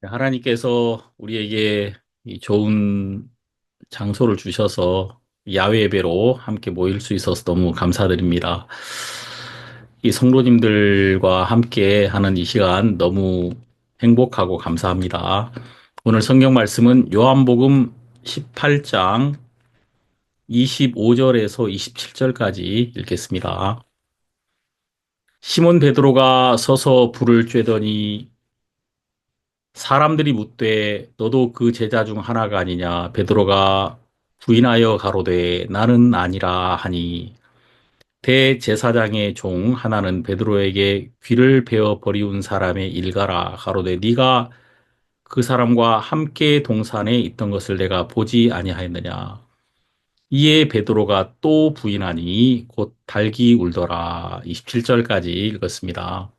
하나님께서 우리에게 이 좋은 장소를 주셔서 야외 예배로 함께 모일 수 있어서 너무 감사드립니다. 이 성도님들과 함께 하는 이 시간 너무 행복하고 감사합니다. 오늘 성경 말씀은 요한복음 18장 25절에서 27절까지 읽겠습니다. 시몬 베드로가 서서 불을 쬐더니 사람들이 묻되 너도 그 제자 중 하나가 아니냐? 베드로가 부인하여 가로되 나는 아니라 하니 대제사장의 종 하나는 베드로에게 귀를 베어 버리운 사람의 일가라 가로되 네가 그 사람과 함께 동산에 있던 것을 내가 보지 아니하였느냐? 이에 베드로가 또 부인하니 곧 닭이 울더라. 27절까지 읽었습니다.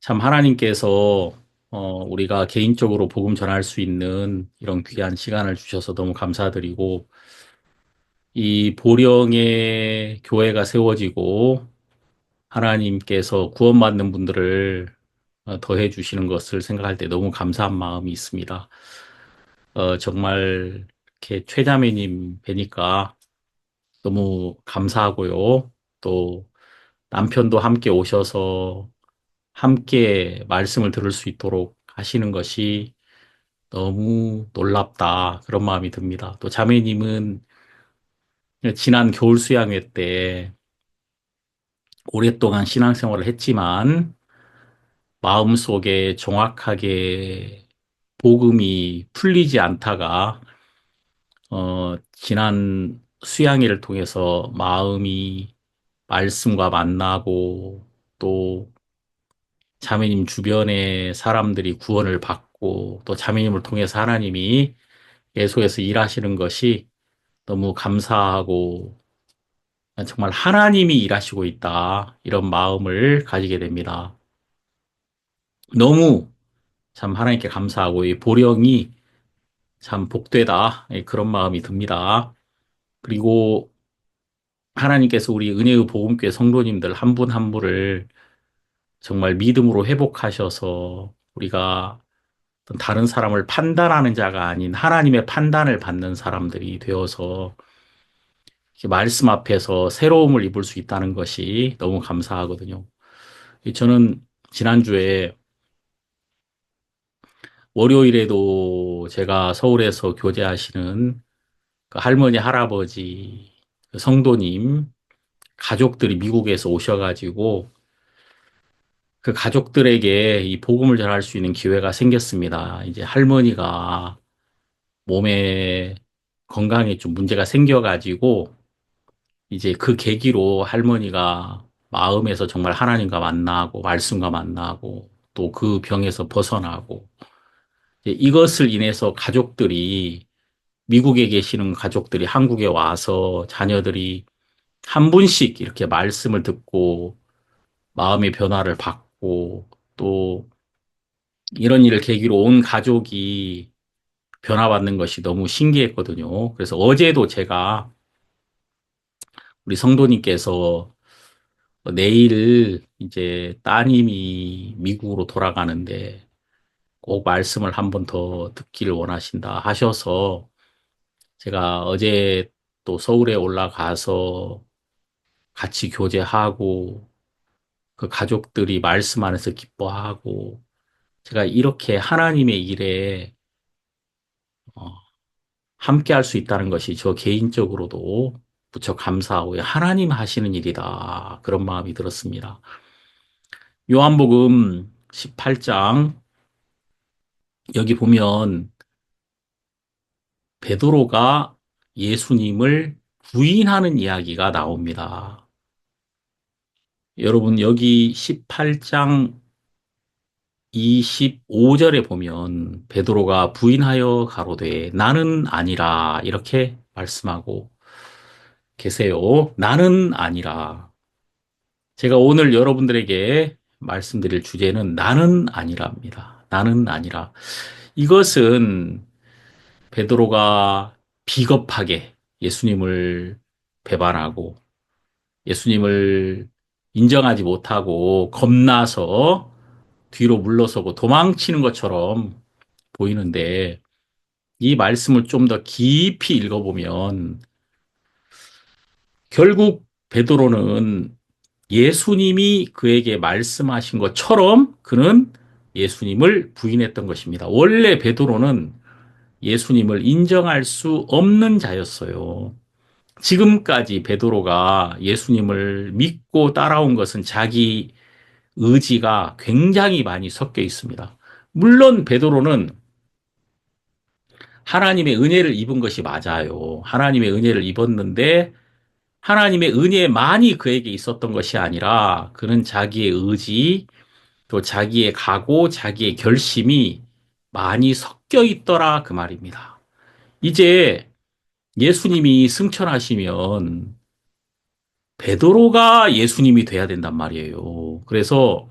참 하나님께서 우리가 개인적으로 복음 전할 수 있는 이런 귀한 시간을 주셔서 너무 감사드리고 이 보령에 교회가 세워지고 하나님께서 구원받는 분들을 더해 주시는 것을 생각할 때 너무 감사한 마음이 있습니다. 정말 이렇게 최자매님 뵈니까 너무 감사하고요. 또 남편도 함께 오셔서 함께 말씀을 들을 수 있도록 하시는 것이 너무 놀랍다. 그런 마음이 듭니다. 또 자매님은 지난 겨울 수양회 때 오랫동안 신앙생활을 했지만 마음속에 정확하게 복음이 풀리지 않다가 지난 수양회를 통해서 마음이 말씀과 만나고 또 자매님 주변의 사람들이 구원을 받고 또 자매님을 통해서 하나님이 계속해서 일하시는 것이 너무 감사하고 정말 하나님이 일하시고 있다. 이런 마음을 가지게 됩니다. 너무 참 하나님께 감사하고 이 보령이 참 복되다. 그런 마음이 듭니다. 그리고 하나님께서 우리 은혜의 복음교회 성도님들 한 분 한 분을 정말 믿음으로 회복하셔서 우리가 어떤 다른 사람을 판단하는 자가 아닌 하나님의 판단을 받는 사람들이 되어서 이렇게 말씀 앞에서 새로움을 입을 수 있다는 것이 너무 감사하거든요. 저는 지난주에 월요일에도 제가 서울에서 교제하시는 그 할머니, 할아버지, 그 성도님, 가족들이 미국에서 오셔가지고 그 가족들에게 이 복음을 전할 수 있는 기회가 생겼습니다. 이제 할머니가 몸에 건강에 좀 문제가 생겨가지고 이제 그 계기로 할머니가 마음에서 정말 하나님과 만나고 말씀과 만나고 또 그 병에서 벗어나고 이제 이것을 인해서 가족들이 미국에 계시는 가족들이 한국에 와서 자녀들이 한 분씩 이렇게 말씀을 듣고 마음의 변화를 받고 또 이런 일을 계기로 온 가족이 변화받는 것이 너무 신기했거든요. 그래서 어제도 제가 우리 성도님께서 내일 이제 따님이 미국으로 돌아가는데 꼭 말씀을 한 번 더 듣기를 원하신다 하셔서 제가 어제 또 서울에 올라가서 같이 교제하고 그 가족들이 말씀 안에서 기뻐하고 제가 이렇게 하나님의 일에 어, 함께 할 수 있다는 것이 저 개인적으로도 무척 감사하고 하나님 하시는 일이다. 그런 마음이 들었습니다. 요한복음 18장 여기 보면 베드로가 예수님을 부인하는 이야기가 나옵니다. 여러분 여기 18장 25절에 보면 베드로가 부인하여 가로되 나는 아니라 이렇게 말씀하고 계세요. 나는 아니라. 제가 오늘 여러분들에게 말씀드릴 주제는 나는 아니라입니다. 나는 아니라. 이것은 베드로가 비겁하게 예수님을 배반하고 예수님을 인정하지 못하고 겁나서 뒤로 물러서고 도망치는 것처럼 보이는데 이 말씀을 좀 더 깊이 읽어보면 결국 베드로는 예수님이 그에게 말씀하신 것처럼 그는 예수님을 부인했던 것입니다. 원래 베드로는 예수님을 인정할 수 없는 자였어요. 지금까지 베드로가 예수님을 믿고 따라온 것은 자기 의지가 굉장히 많이 섞여 있습니다. 물론 베드로는 하나님의 은혜를 입은 것이 맞아요. 하나님의 은혜를 입었는데 하나님의 은혜만이 그에게 있었던 것이 아니라 그는 자기의 의지, 또 자기의 각오, 자기의 결심이 많이 섞여 있더라 그 말입니다. 이제 예수님이 승천하시면 베드로가 예수님이 돼야 된단 말이에요. 그래서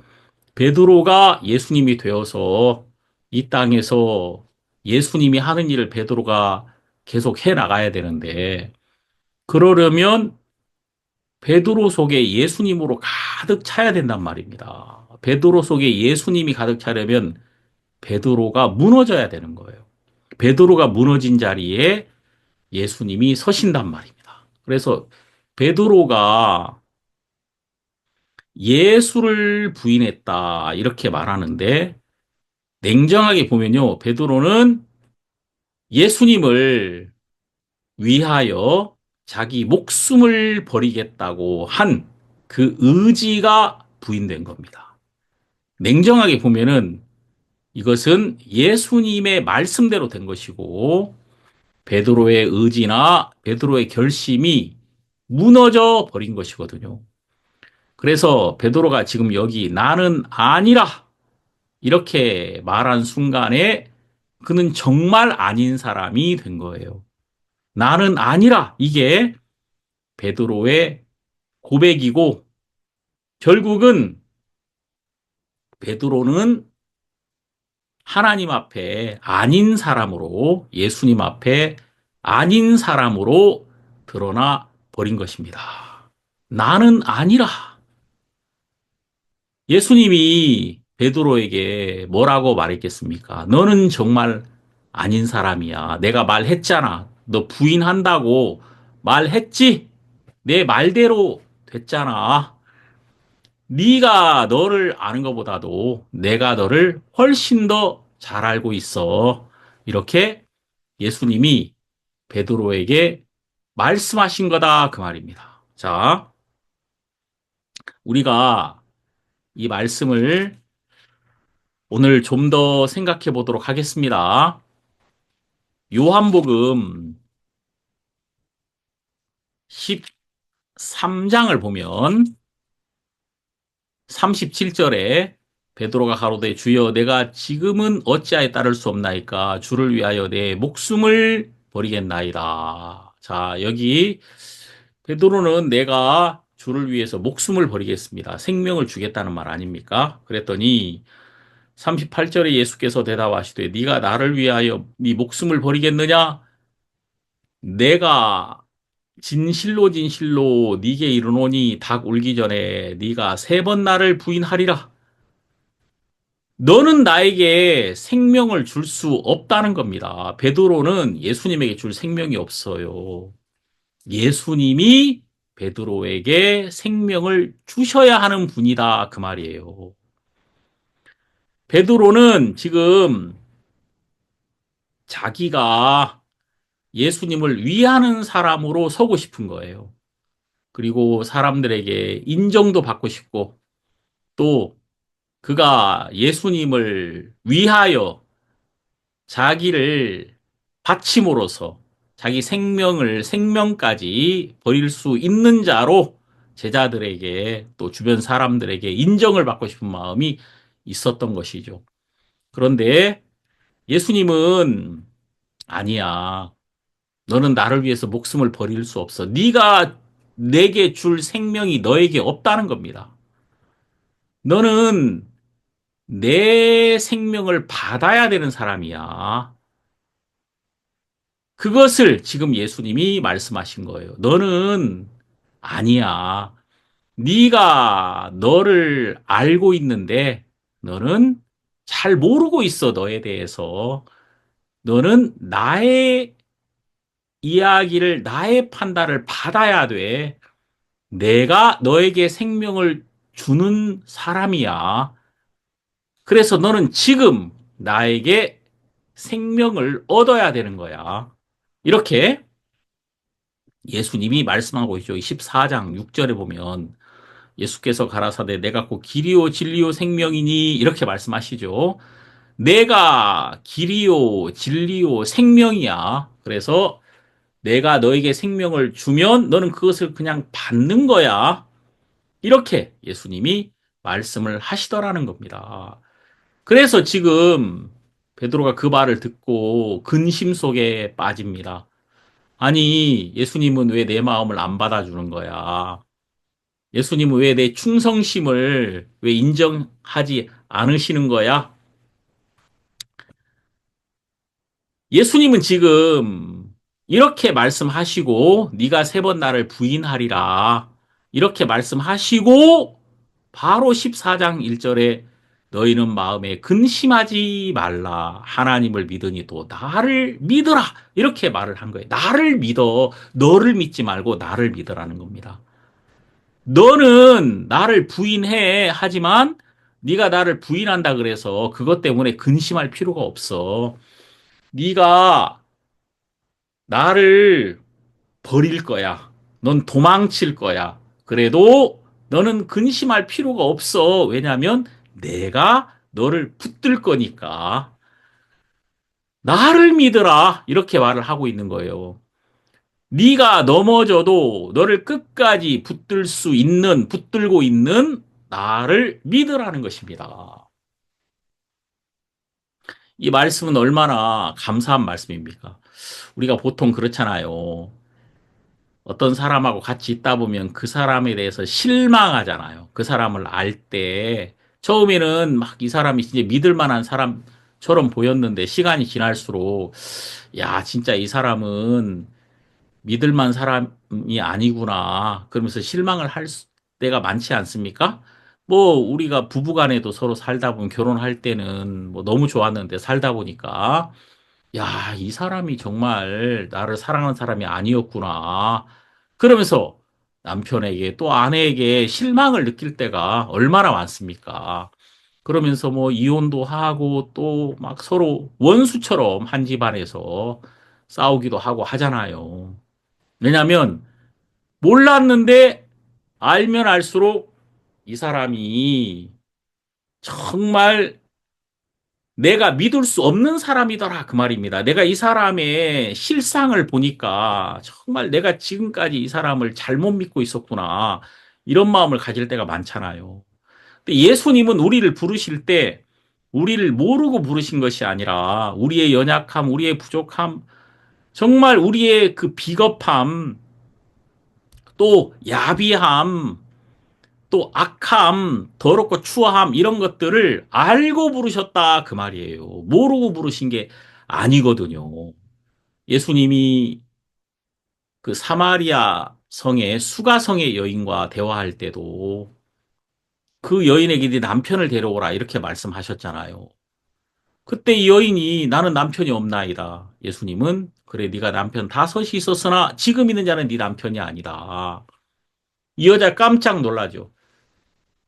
베드로가 예수님이 되어서 이 땅에서 예수님이 하는 일을 베드로가 계속 해 나가야 되는데 그러려면 베드로 속에 예수님으로 가득 차야 된단 말입니다. 베드로 속에 예수님이 가득 차려면 베드로가 무너져야 되는 거예요. 베드로가 무너진 자리에 예수님이 서신단 말입니다. 그래서 베드로가 예수를 부인했다 이렇게 말하는데 냉정하게 보면요. 베드로는 예수님을 위하여 자기 목숨을 버리겠다고 한 그 의지가 부인된 겁니다. 냉정하게 보면은 이것은 예수님의 말씀대로 된 것이고 베드로의 의지나 베드로의 결심이 무너져 버린 것이거든요. 그래서 베드로가 지금 여기 나는 아니라 이렇게 말한 순간에 그는 정말 아닌 사람이 된 거예요. 나는 아니라 이게 베드로의 고백이고 결국은 베드로는 하나님 앞에 아닌 사람으로 예수님 앞에 아닌 사람으로 드러나 버린 것입니다. 나는 아니라 예수님이 베드로에게 뭐라고 말했겠습니까? 너는 정말 아닌 사람이야. 내가 말했잖아. 너 부인한다고 말했지? 내 말대로 됐잖아. 네가 너를 아는 것보다도 내가 너를 훨씬 더 잘 알고 있어. 이렇게 예수님이 베드로에게 말씀하신 거다 그 말입니다. 자, 우리가 이 말씀을 오늘 좀 더 생각해 보도록 하겠습니다. 요한복음 13장을 보면 37절에 베드로가 가로되 주여 내가 지금은 어찌하여 따를 수 없나이까 주를 위하여 내 목숨을 버리겠나이다. 자, 여기 베드로는 내가 주를 위해서 목숨을 버리겠습니다. 생명을 주겠다는 말 아닙니까? 그랬더니 38절에 예수께서 대답하시되 네가 나를 위하여 네 목숨을 버리겠느냐? 내가 진실로 진실로 네게 이르노니 닭 울기 전에 네가 세 번 나를 부인하리라. 너는 나에게 생명을 줄 수 없다는 겁니다. 베드로는 예수님에게 줄 생명이 없어요. 예수님이 베드로에게 생명을 주셔야 하는 분이다. 그 말이에요. 베드로는 지금 자기가 예수님을 위하는 사람으로 서고 싶은 거예요. 그리고 사람들에게 인정도 받고 싶고 또 그가 예수님을 위하여 자기를 바침으로써 자기 생명까지 버릴 수 있는 자로 제자들에게 또 주변 사람들에게 인정을 받고 싶은 마음이 있었던 것이죠. 그런데 예수님은 아니야. 너는 나를 위해서 목숨을 버릴 수 없어. 네가 내게 줄 생명이 너에게 없다는 겁니다. 너는 내 생명을 받아야 되는 사람이야. 그것을 지금 예수님이 말씀하신 거예요. 너는 아니야. 네가 너를 알고 있는데 너는 잘 모르고 있어, 너에 대해서. 너는 나의 이야기를, 나의 판단을 받아야 돼. 내가 너에게 생명을 주는 사람이야. 그래서 너는 지금 나에게 생명을 얻어야 되는 거야. 이렇게 예수님이 말씀하고 있죠. 14장 6절에 보면 예수께서 가라사대 내가 곧 길이요 진리요 생명이니 이렇게 말씀하시죠. 내가 길이요 진리요 생명이야. 그래서 내가 너에게 생명을 주면 너는 그것을 그냥 받는 거야. 이렇게 예수님이 말씀을 하시더라는 겁니다. 그래서 지금 베드로가 그 말을 듣고 근심 속에 빠집니다. 아니, 예수님은 왜 내 마음을 안 받아주는 거야? 예수님은 왜 내 충성심을 왜 인정하지 않으시는 거야? 예수님은 지금 이렇게 말씀하시고 네가 세 번 나를 부인하리라. 이렇게 말씀하시고 바로 14장 1절에 너희는 마음에 근심하지 말라. 하나님을 믿으니 또 나를 믿으라. 이렇게 말을 한 거예요. 나를 믿어. 너를 믿지 말고 나를 믿으라는 겁니다. 너는 나를 부인해. 하지만 네가 나를 부인한다 그래서 그것 때문에 근심할 필요가 없어. 네가 나를 버릴 거야. 넌 도망칠 거야. 그래도 너는 근심할 필요가 없어. 왜냐하면 내가 너를 붙들 거니까. 나를 믿으라. 이렇게 말을 하고 있는 거예요. 네가 넘어져도 너를 끝까지 붙들고 있는 나를 믿으라는 것입니다. 이 말씀은 얼마나 감사한 말씀입니까? 우리가 보통 그렇잖아요. 어떤 사람하고 같이 있다 보면 그 사람에 대해서 실망하잖아요. 그 사람을 알 때 처음에는 막 이 사람이 진짜 믿을 만한 사람처럼 보였는데 시간이 지날수록 야, 진짜 이 사람은 믿을 만한 사람이 아니구나. 그러면서 실망을 할 때가 많지 않습니까? 뭐 우리가 부부간에도 서로 살다 보면 결혼할 때는 뭐 너무 좋았는데 살다 보니까 야, 이 사람이 정말 나를 사랑하는 사람이 아니었구나. 그러면서 남편에게 또 아내에게 실망을 느낄 때가 얼마나 많습니까? 그러면서 뭐 이혼도 하고 또 막 서로 원수처럼 한 집안에서 싸우기도 하고 하잖아요. 왜냐하면 몰랐는데 알면 알수록 이 사람이 정말 내가 믿을 수 없는 사람이더라. 그 말입니다. 내가 이 사람의 실상을 보니까 정말 내가 지금까지 이 사람을 잘못 믿고 있었구나. 이런 마음을 가질 때가 많잖아요. 근데 예수님은 우리를 부르실 때 우리를 모르고 부르신 것이 아니라 우리의 연약함, 우리의 부족함, 정말 우리의 그 비겁함, 또 야비함, 또 악함, 더럽고 추함 이런 것들을 알고 부르셨다 그 말이에요. 모르고 부르신 게 아니거든요. 예수님이 그 사마리아 성의 수가성의 여인과 대화할 때도 그 여인에게 네 남편을 데려오라 이렇게 말씀하셨잖아요. 그때 이 여인이 나는 남편이 없나이다. 예수님은 그래 네가 남편 다섯이 있었으나 지금 있는 자는 네 남편이 아니다. 이 여자 깜짝 놀라죠.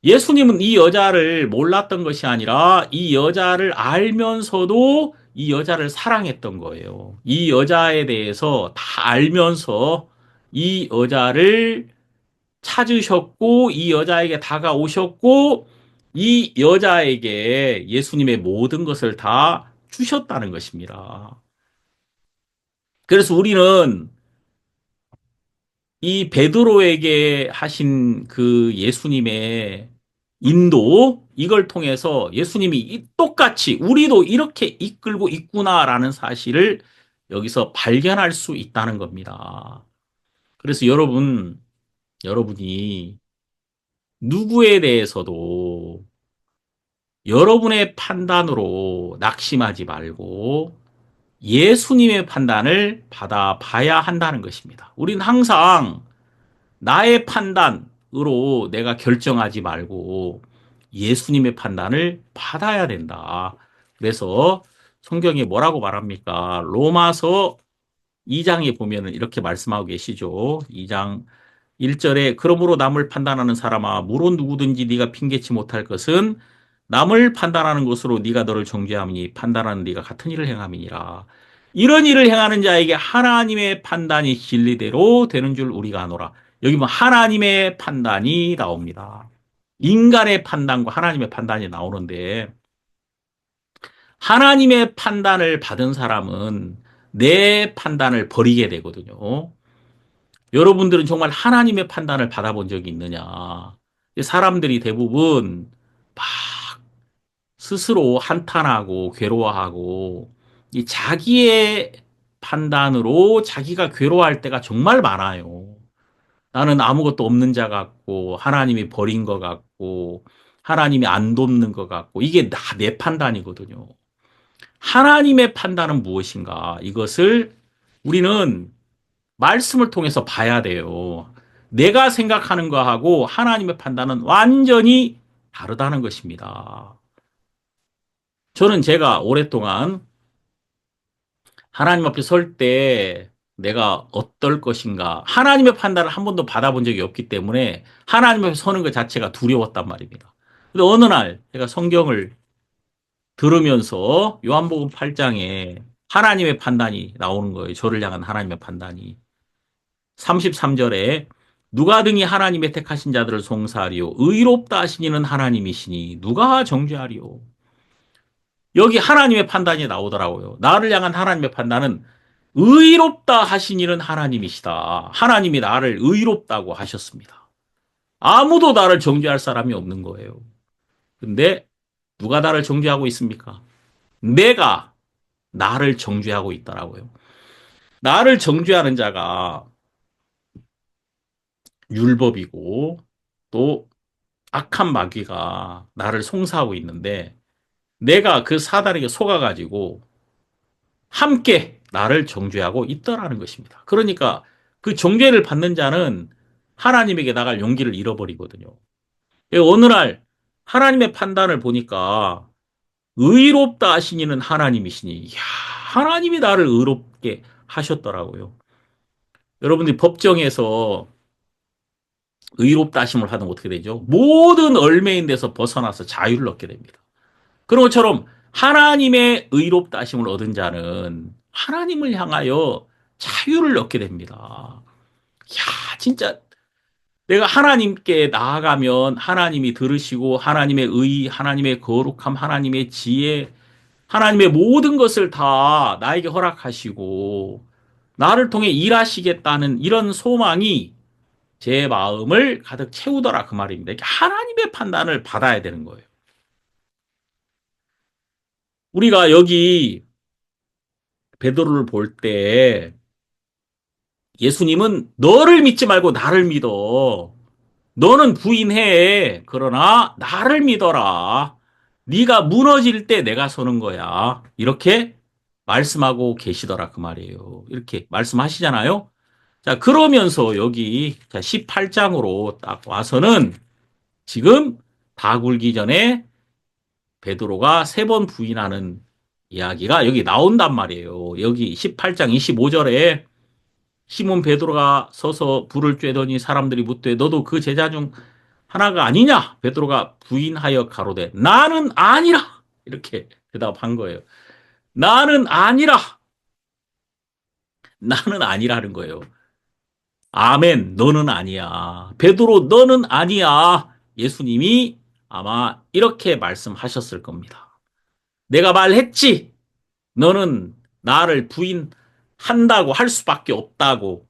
예수님은 이 여자를 몰랐던 것이 아니라 이 여자를 알면서도 이 여자를 사랑했던 거예요. 이 여자에 대해서 다 알면서 이 여자를 찾으셨고 이 여자에게 다가오셨고 이 여자에게 예수님의 모든 것을 다 주셨다는 것입니다. 그래서 우리는 이 베드로에게 하신 그 예수님의 인도, 이걸 통해서 예수님이 똑같이 우리도 이렇게 이끌고 있구나라는 사실을 여기서 발견할 수 있다는 겁니다. 그래서 여러분이 누구에 대해서도 여러분의 판단으로 낙심하지 말고 예수님의 판단을 받아봐야 한다는 것입니다. 우리는 항상 나의 판단, 으로 내가 결정하지 말고 예수님의 판단을 받아야 된다. 그래서 성경에 뭐라고 말합니까? 로마서 2장에 보면은 이렇게 말씀하고 계시죠. 2장 1절에 그러므로 남을 판단하는 사람아 무론 누구든지 네가 핑계치 못할 것은 남을 판단하는 것으로 네가 너를 정죄함이니 판단하는 네가 같은 일을 행함이니라. 이런 일을 행하는 자에게 하나님의 판단이 진리대로 되는 줄 우리가 아노라. 여기 뭐 하나님의 판단이 나옵니다. 인간의 판단과 하나님의 판단이 나오는데 하나님의 판단을 받은 사람은 내 판단을 버리게 되거든요. 여러분들은 정말 하나님의 판단을 받아본 적이 있느냐? 사람들이 대부분 막 스스로 한탄하고 괴로워하고 이 자기의 판단으로 자기가 괴로워할 때가 정말 많아요. 나는 아무것도 없는 자 같고 하나님이 버린 것 같고 하나님이 안 돕는 것 같고 이게 다 내 판단이거든요. 하나님의 판단은 무엇인가? 이것을 우리는 말씀을 통해서 봐야 돼요. 내가 생각하는 거하고 하나님의 판단은 완전히 다르다는 것입니다. 저는 제가 오랫동안 하나님 앞에 설 때 내가 어떨 것인가 하나님의 판단을 한 번도 받아본 적이 없기 때문에 하나님 앞에 서는 것 자체가 두려웠단 말입니다. 근데 어느 날 제가 성경을 들으면서 요한복음 8장에 하나님의 판단이 나오는 거예요. 저를 향한 하나님의 판단이. 33절에 누가 등이 하나님의 택하신 자들을 송사하리요 의롭다 하신 이는 하나님이시니 누가 정죄하리요. 여기 하나님의 판단이 나오더라고요. 나를 향한 하나님의 판단은 의롭다 하신 이는 하나님이시다. 하나님이 나를 의롭다고 하셨습니다. 아무도 나를 정죄할 사람이 없는 거예요. 근데 누가 나를 정죄하고 있습니까? 내가 나를 정죄하고 있더라고요. 나를 정죄하는 자가 율법이고 또 악한 마귀가 나를 송사하고 있는데 내가 그 사단에게 속아가지고 함께 나를 정죄하고 있더라는 것입니다. 그러니까 그 정죄를 받는 자는 하나님에게 나갈 용기를 잃어버리거든요. 어느 날 하나님의 판단을 보니까 의롭다 하신 이는 하나님이시니 이야, 하나님이 나를 의롭게 하셨더라고요. 여러분들이 법정에서 의롭다 하심을 하면 어떻게 되죠? 모든 얽매인 데서 벗어나서 자유를 얻게 됩니다. 그런 것처럼 하나님의 의롭다 하심을 얻은 자는 하나님을 향하여 자유를 얻게 됩니다. 야, 진짜 내가 하나님께 나아가면 하나님이 들으시고 하나님의 의, 하나님의 거룩함, 하나님의 지혜, 하나님의 모든 것을 다 나에게 허락하시고 나를 통해 일하시겠다는 이런 소망이 제 마음을 가득 채우더라 그 말입니다. 하나님의 판단을 받아야 되는 거예요. 우리가 여기 베드로를 볼 때 예수님은 너를 믿지 말고 나를 믿어. 너는 부인해. 그러나 나를 믿어라. 네가 무너질 때 내가 서는 거야. 이렇게 말씀하고 계시더라 그 말이에요. 이렇게 말씀하시잖아요. 자, 그러면서 여기 18장으로 딱 와서는 지금 다 굴기 전에 베드로가 세 번 부인하는 이야기가 여기 나온단 말이에요. 여기 18장 25절에 시몬 베드로가 서서 불을 쬐더니 사람들이 묻되 너도 그 제자 중 하나가 아니냐? 베드로가 부인하여 가로되 나는 아니라 이렇게 대답한 거예요. 나는 아니라 나는 아니라는 거예요. 아멘, 너는 아니야. 베드로 너는 아니야. 예수님이 아마 이렇게 말씀하셨을 겁니다. 내가 말했지. 너는 나를 부인한다고 할 수밖에 없다고.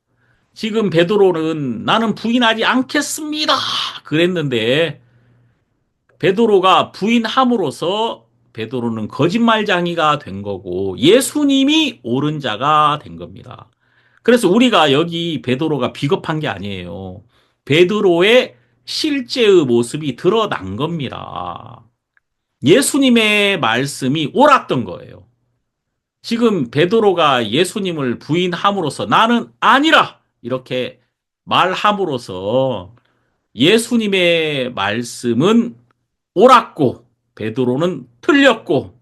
지금 베드로는 나는 부인하지 않겠습니다. 그랬는데 베드로가 부인함으로써 베드로는 거짓말쟁이가 된 거고 예수님이 옳은 자가 된 겁니다. 그래서 우리가 여기 베드로가 비겁한 게 아니에요. 베드로의 실제의 모습이 드러난 겁니다. 예수님의 말씀이 옳았던 거예요. 지금 베드로가 예수님을 부인함으로써 나는 아니라 이렇게 말함으로써 예수님의 말씀은 옳았고 베드로는 틀렸고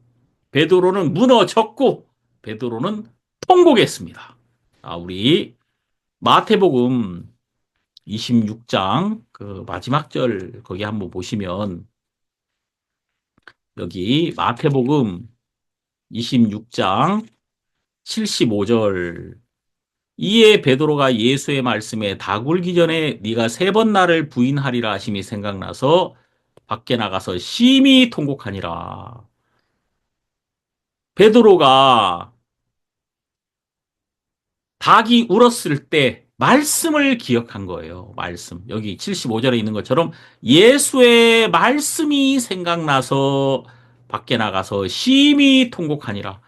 베드로는 무너졌고 베드로는 통곡했습니다. 우리 마태복음 26장 그 마지막 절 거기 한번 보시면 여기 마태복음 26장 75절 이에 베드로가 예수의 말씀에 다 굴기 전에 네가 세 번 나를 부인하리라 하심이 생각나서 밖에 나가서 심히 통곡하니라. 베드로가 닭이 울었을 때 말씀을 기억한 거예요. 말씀. 여기 75절에 있는 것처럼 예수의 말씀이 생각나서 밖에 나가서 심히 통곡하니라.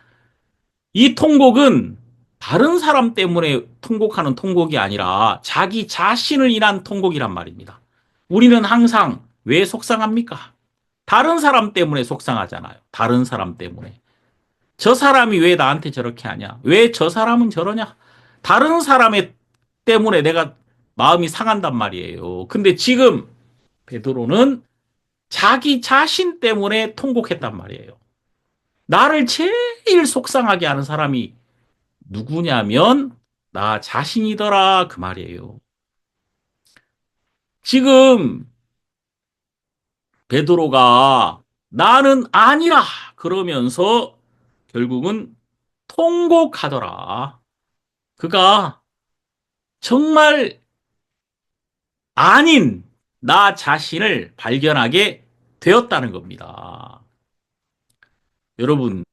이 통곡은 다른 사람 때문에 통곡하는 통곡이 아니라 자기 자신을 인한 통곡이란 말입니다. 우리는 항상 왜 속상합니까? 다른 사람 때문에 속상하잖아요. 다른 사람 때문에. 저 사람이 왜 나한테 저렇게 하냐? 왜 저 사람은 저러냐? 다른 사람의 때문에 내가 마음이 상한단 말이에요. 근데 지금 베드로는 자기 자신 때문에 통곡했단 말이에요. 나를 제일 속상하게 하는 사람이 누구냐면 나 자신이더라 그 말이에요. 지금 베드로가 나는 아니라 그러면서 결국은 통곡하더라. 그가 정말 아닌 나 자신을 발견하게 되었다는 겁니다. 여러분,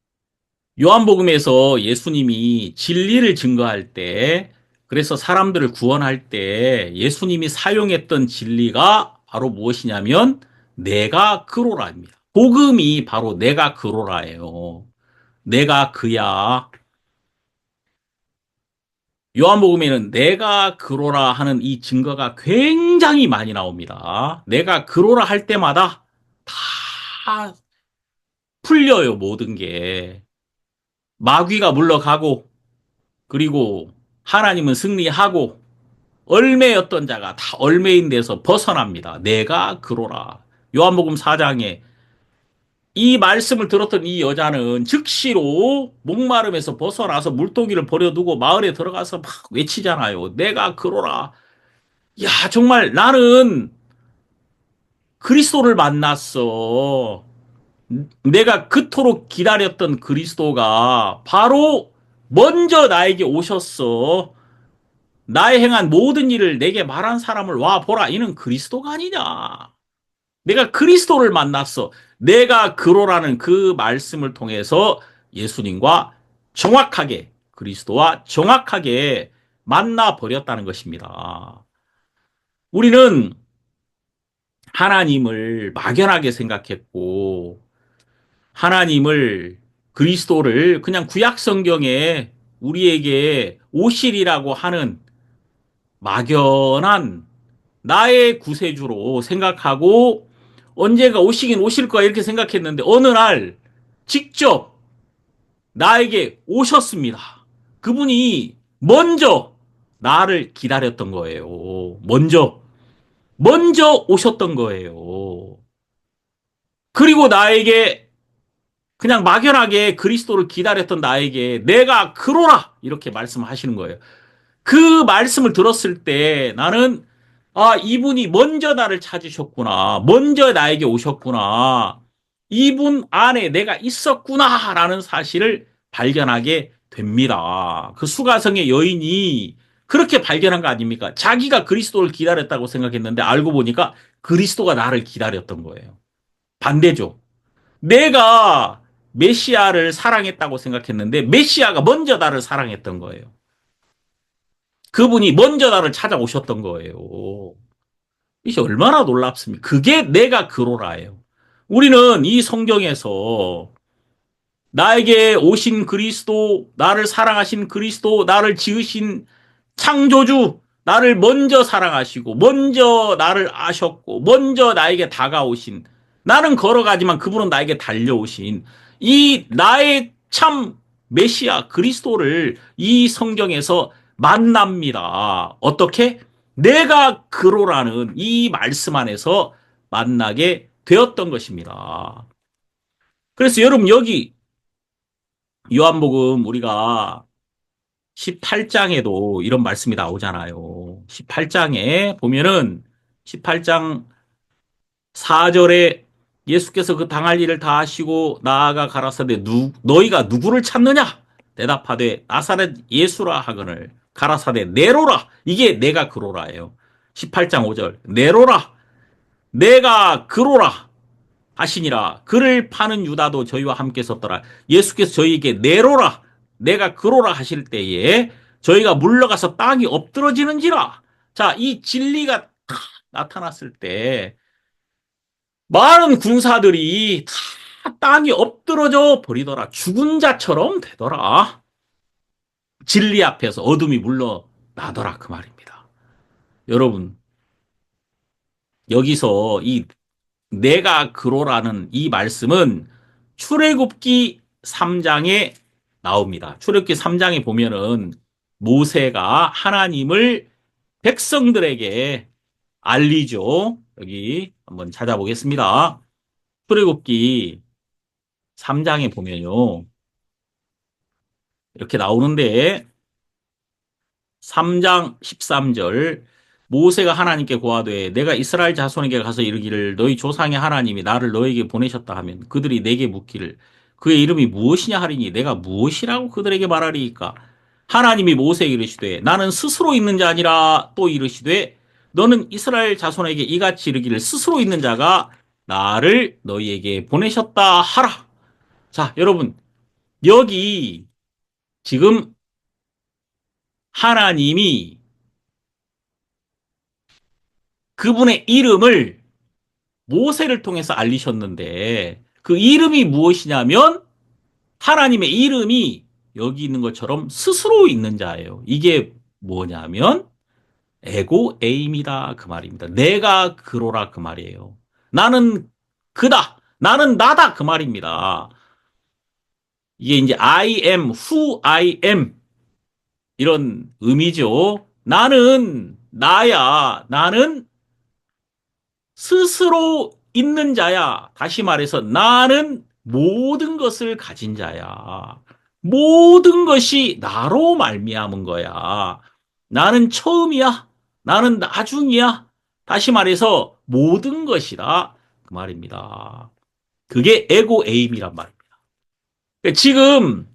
요한복음에서 예수님이 진리를 증거할 때, 그래서 사람들을 구원할 때 예수님이 사용했던 진리가 바로 무엇이냐면 내가 그로라입니다. 복음이 바로 내가 그로라예요. 내가 그야. 요한복음에는 내가 그로라 하는 이 증거가 굉장히 많이 나옵니다. 내가 그로라 할 때마다 다 풀려요, 모든 게. 마귀가 물러가고, 그리고 하나님은 승리하고, 얼매였던 자가 다 얼매인 데서 벗어납니다. 내가 그로라. 요한복음 4장에 이 말씀을 들었던 이 여자는 즉시로 목마름에서 벗어나서 물동이를 버려두고 마을에 들어가서 막 외치잖아요. 내가 그로라. 야, 정말 나는 그리스도를 만났어. 내가 그토록 기다렸던 그리스도가 바로 먼저 나에게 오셨어. 나의 행한 모든 일을 내게 말한 사람을 와 보라. 이는 그리스도가 아니냐. 내가 그리스도를 만났어. 내가 그로라는 그 말씀을 통해서 예수님과 정확하게 그리스도와 정확하게 만나 버렸다는 것입니다. 우리는 하나님을 막연하게 생각했고 하나님을 그리스도를 그냥 구약 성경에 우리에게 오실이라고 하는 막연한 나의 구세주로 생각하고 언제가 오시긴 오실 거야 이렇게 생각했는데 어느 날 직접 나에게 오셨습니다. 그분이 먼저 나를 기다렸던 거예요. 먼저 오셨던 거예요. 그리고 나에게 그냥 막연하게 그리스도를 기다렸던 나에게 내가 그로라 이렇게 말씀하시는 거예요. 그 말씀을 들었을 때 나는 이분이 먼저 나를 찾으셨구나. 먼저 나에게 오셨구나. 이분 안에 내가 있었구나라는 사실을 발견하게 됩니다. 그 수가성의 여인이 그렇게 발견한 거 아닙니까? 자기가 그리스도를 기다렸다고 생각했는데 알고 보니까 그리스도가 나를 기다렸던 거예요. 반대죠. 내가 메시아를 사랑했다고 생각했는데 메시아가 먼저 나를 사랑했던 거예요. 그분이 먼저 나를 찾아오셨던 거예요. 이게 얼마나 놀랍습니까? 그게 내가 그로라예요. 우리는 이 성경에서 나에게 오신 그리스도, 나를 사랑하신 그리스도, 나를 지으신 창조주, 나를 먼저 사랑하시고, 먼저 나를 아셨고, 먼저 나에게 다가오신, 나는 걸어가지만 그분은 나에게 달려오신, 이 나의 참 메시아 그리스도를 이 성경에서 만납니다. 어떻게? 내가 그로라는 이 말씀 안에서 만나게 되었던 것입니다. 그래서 여러분 여기 요한복음 우리가 18장에도 이런 말씀이 나오잖아요. 18장에 보면은 18장 4절에 예수께서 그 당할 일을 다 하시고 나아가 가라사대 너희가 누구를 찾느냐? 대답하되 나사렛 예수라 하거늘 가라사대 내로라. 이게 내가 그로라예요. 18장 5절 내로라. 내가 그로라 하시니라. 그를 파는 유다도 저희와 함께 섰더라. 예수께서 저희에게 내로라. 내가 그로라 하실 때에 저희가 물러가서 땅이 엎드러지는지라. 자, 이 진리가 탁 나타났을 때 많은 군사들이 다 땅이 엎드러져 버리더라. 죽은 자처럼 되더라. 진리 앞에서 어둠이 물러나더라. 그 말입니다. 여러분, 여기서 이 내가 그로라는 이 말씀은 출애굽기 3장에 나옵니다. 출애굽기 3장에 보면은 모세가 하나님을 백성들에게 알리죠. 여기 한번 찾아보겠습니다. 출애굽기 3장에 보면요. 이렇게 나오는데 3장 13절 모세가 하나님께 고하되 내가 이스라엘 자손에게 가서 이르기를 너희 조상의 하나님이 나를 너에게 보내셨다 하면 그들이 내게 묻기를 그의 이름이 무엇이냐 하리니 내가 무엇이라고 그들에게 말하리이까 하나님이 모세에게 이르시되 나는 스스로 있는 자 아니라 또 이르시되 너는 이스라엘 자손에게 이같이 이르기를 스스로 있는 자가 나를 너희에게 보내셨다 하라. 자, 여러분 여기 지금 하나님이 그분의 이름을 모세를 통해서 알리셨는데 그 이름이 무엇이냐면 하나님의 이름이 여기 있는 것처럼 스스로 있는 자예요. 이게 뭐냐면 에고 에임이다 그 말입니다. 내가 그로라 그 말이에요. 나는 그다. 나는 나다 그 말입니다. 이게 이제 I am who I am 이런 의미죠. 나는 나야. 나는 스스로 있는 자야. 다시 말해서 나는 모든 것을 가진 자야. 모든 것이 나로 말미암은 거야. 나는 처음이야. 나는 나중이야. 다시 말해서 모든 것이다. 그 말입니다. 그게 에고 에임이란 말입니다. 그러니까 지금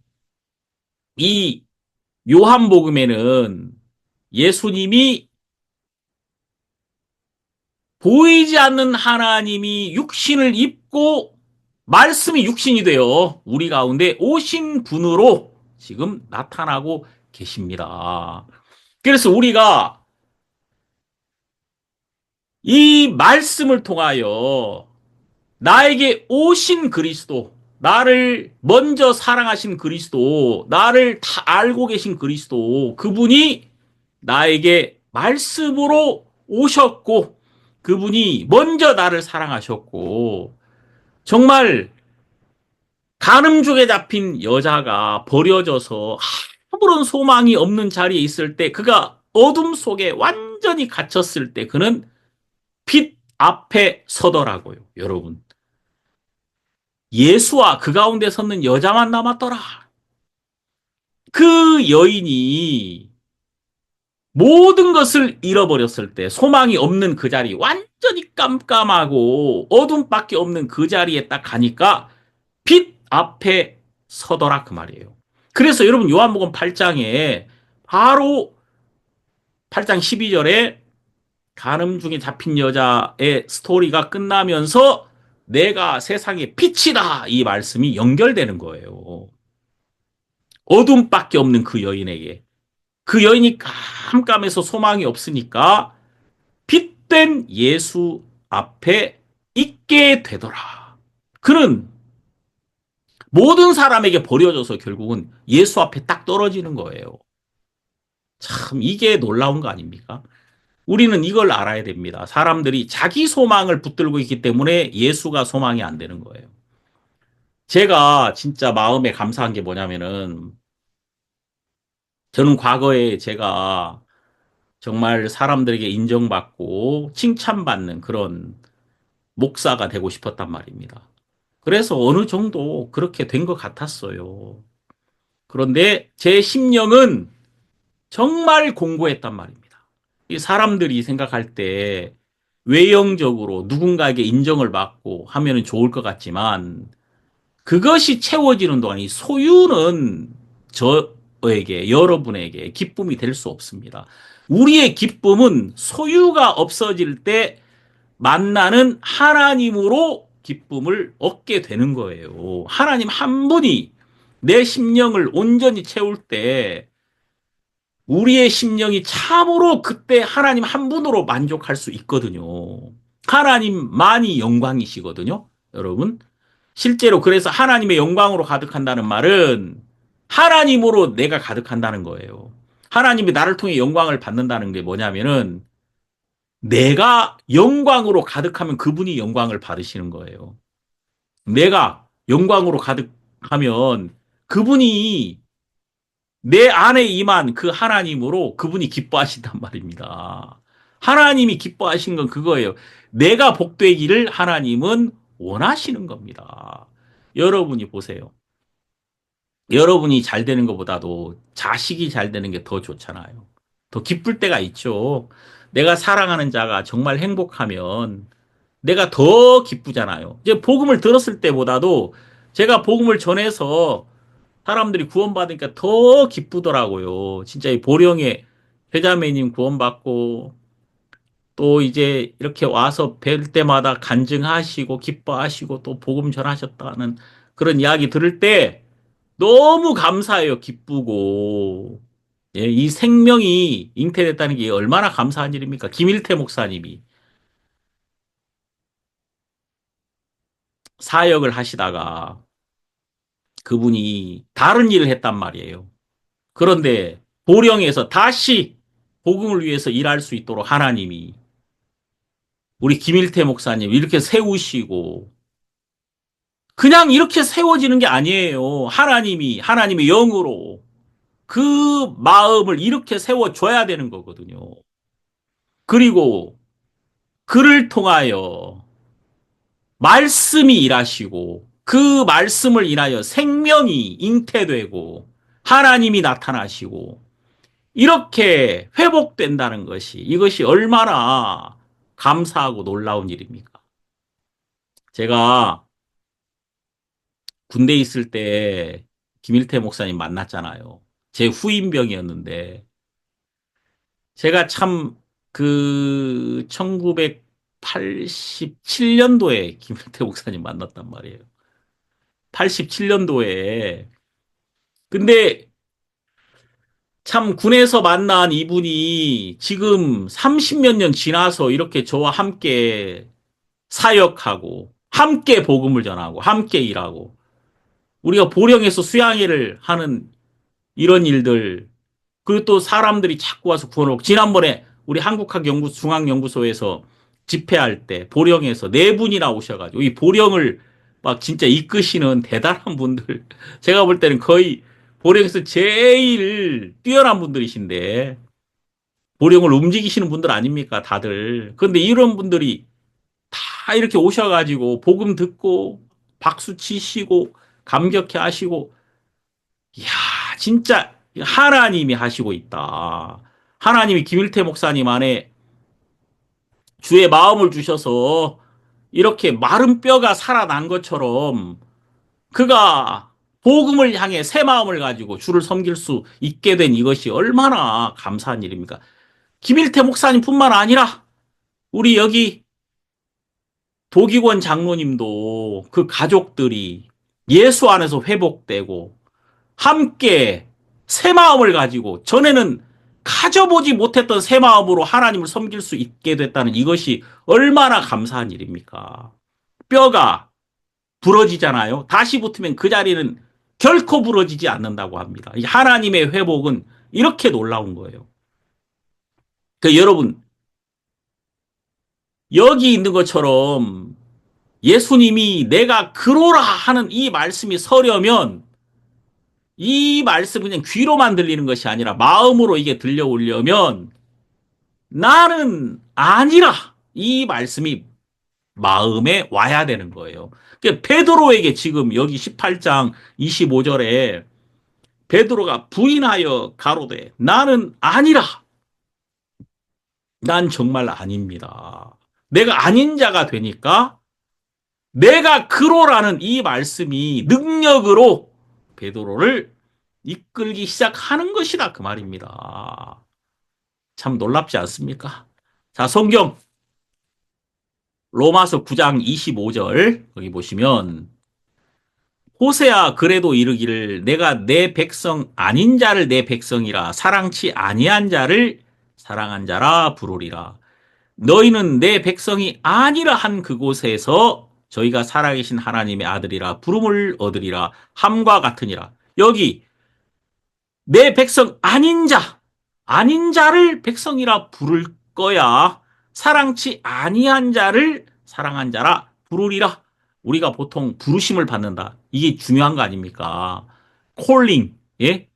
이 요한복음에는 예수님이 보이지 않는 하나님이 육신을 입고 말씀이 육신이 되어 우리 가운데 오신 분으로 지금 나타나고 계십니다. 그래서 우리가 이 말씀을 통하여 나에게 오신 그리스도, 나를 먼저 사랑하신 그리스도, 나를 다 알고 계신 그리스도, 그분이 나에게 말씀으로 오셨고, 그분이 먼저 나를 사랑하셨고, 정말 간음족에 잡힌 여자가 버려져서 아무런 소망이 없는 자리에 있을 때, 그가 어둠 속에 완전히 갇혔을 때, 그는 빛 앞에 서더라고요, 여러분. 예수와 그 가운데 섰는 여자만 남았더라. 그 여인이 모든 것을 잃어버렸을 때 소망이 없는 그 자리, 완전히 깜깜하고 어둠밖에 없는 그 자리에 딱 가니까 빛 앞에 서더라 그 말이에요. 그래서 여러분 요한복음 8장에 바로 8장 12절에 간음 중에 잡힌 여자의 스토리가 끝나면서 내가 세상의 빛이다 이 말씀이 연결되는 거예요. 어둠밖에 없는 그 여인에게. 그 여인이 깜깜해서 소망이 없으니까 빛된 예수 앞에 있게 되더라. 그는 모든 사람에게 버려져서 결국은 예수 앞에 딱 떨어지는 거예요. 참 이게 놀라운 거 아닙니까? 우리는 이걸 알아야 됩니다. 사람들이 자기 소망을 붙들고 있기 때문에 예수가 소망이 안 되는 거예요. 제가 진짜 마음에 감사한 게 뭐냐면은 저는 과거에 제가 정말 사람들에게 인정받고 칭찬받는 그런 목사가 되고 싶었단 말입니다. 그래서 어느 정도 그렇게 된 것 같았어요. 그런데 제 심령은 정말 공고했단 말입니다. 이 사람들이 생각할 때 외형적으로 누군가에게 인정을 받고 하면 좋을 것 같지만 그것이 채워지는 동안 이 소유는 저에게, 여러분에게 기쁨이 될 수 없습니다. 우리의 기쁨은 소유가 없어질 때 만나는 하나님으로 기쁨을 얻게 되는 거예요. 하나님 한 분이 내 심령을 온전히 채울 때 우리의 심령이 참으로 그때 하나님 한 분으로 만족할 수 있거든요. 하나님만이 영광이시거든요. 여러분. 실제로 그래서 하나님의 영광으로 가득한다는 말은 하나님으로 내가 가득한다는 거예요. 하나님이 나를 통해 영광을 받는다는 게 뭐냐면은 내가 영광으로 가득하면 그분이 영광을 받으시는 거예요. 내가 영광으로 가득하면 그분이 내 안에 임한 그 하나님으로 그분이 기뻐하신단 말입니다. 하나님이 기뻐하신 건 그거예요. 내가 복되기를 하나님은 원하시는 겁니다. 여러분이 보세요. 여러분이 잘 되는 것보다도 자식이 잘 되는 게 더 좋잖아요. 더 기쁠 때가 있죠. 내가 사랑하는 자가 정말 행복하면 내가 더 기쁘잖아요. 이제 복음을 들었을 때보다도 제가 복음을 전해서 사람들이 구원받으니까 더 기쁘더라고요. 진짜 이 보령의 회자매님 구원받고 또 이제 이렇게 와서 뵐 때마다 간증하시고 기뻐하시고 또 복음 전하셨다는 그런 이야기 들을 때 너무 감사해요. 기쁘고. 예, 이 생명이 잉태됐다는 게 얼마나 감사한 일입니까? 김일태 목사님이 사역을 하시다가 그분이 다른 일을 했단 말이에요. 그런데 보령에서 다시 복음을 위해서 일할 수 있도록 하나님이 우리 김일태 목사님 이렇게 세우시고 그냥 이렇게 세워지는 게 아니에요. 하나님의 영으로 그 마음을 이렇게 세워줘야 되는 거거든요. 그리고 그를 통하여 말씀이 일하시고 그 말씀을 인하여 생명이 잉태되고 하나님이 나타나시고 이렇게 회복된다는 것이 이것이 얼마나 감사하고 놀라운 일입니까? 제가 군대에 있을 때 김일태 목사님 만났잖아요. 제 후임병이었는데 제가 참 그 1987년도에 김일태 목사님 만났단 말이에요. 87년도에. 근데 참 군에서 만난 이분이 지금 30몇 년 지나서 이렇게 저와 함께 사역하고 함께 복음을 전하고 함께 일하고 우리가 보령에서 수양회를 하는 이런 일들 그리고 또 사람들이 자꾸 와서 구원을 지난번에 우리 한국학연구 중앙연구소에서 집회할 때 보령에서 네 분이나 오셔가지고 이 보령을 막 진짜 이끄시는 대단한 분들 제가 볼 때는 거의 보령에서 제일 뛰어난 분들이신데 보령을 움직이시는 분들 아닙니까 다들 그런데 이런 분들이 다 이렇게 오셔가지고 복음 듣고 박수 치시고 감격해 하시고 이야 진짜 하나님이 하시고 있다. 하나님이 김일태 목사님 안에 주의 마음을 주셔서 이렇게 마른 뼈가 살아난 것처럼 그가 복음을 향해 새 마음을 가지고 주를 섬길 수 있게 된 이것이 얼마나 감사한 일입니까? 김일태 목사님뿐만 아니라 우리 여기 도기권 장로님도 그 가족들이 예수 안에서 회복되고 함께 새 마음을 가지고 전에는 가져보지 못했던 새 마음으로 하나님을 섬길 수 있게 됐다는 이것이 얼마나 감사한 일입니까? 뼈가 부러지잖아요. 다시 붙으면 그 자리는 결코 부러지지 않는다고 합니다. 하나님의 회복은 이렇게 놀라운 거예요. 그 여러분 여기 있는 것처럼 예수님이 내가 그로라 하는 이 말씀이 서려면 이 말씀 그냥 귀로만 들리는 것이 아니라 마음으로 이게 들려오려면 나는 아니라 이 말씀이 마음에 와야 되는 거예요. 그러니까 베드로에게 지금 여기 18장 25절에 베드로가 부인하여 가로되 나는 아니라 난 정말 아닙니다. 내가 아닌 자가 되니까 내가 그로라는 이 말씀이 능력으로 베드로를 이끌기 시작하는 것이다 그 말입니다. 참 놀랍지 않습니까? 자, 성경 로마서 9장 25절 거기 보시면 호세아 그래도 이르기를 내가 내 백성 아닌 자를 내 백성이라 사랑치 아니한 자를 사랑한 자라 부르리라. 너희는 내 백성이 아니라 한 그곳에서 저희가 살아계신 하나님의 아들이라 부름을 얻으리라 함과 같으니라. 여기 내 백성 아닌 자를 백성이라 부를 거야. 사랑치 아니한 자를 사랑한 자라 부르리라. 우리가 보통 부르심을 받는다. 이게 중요한 거 아닙니까? 콜링, 예?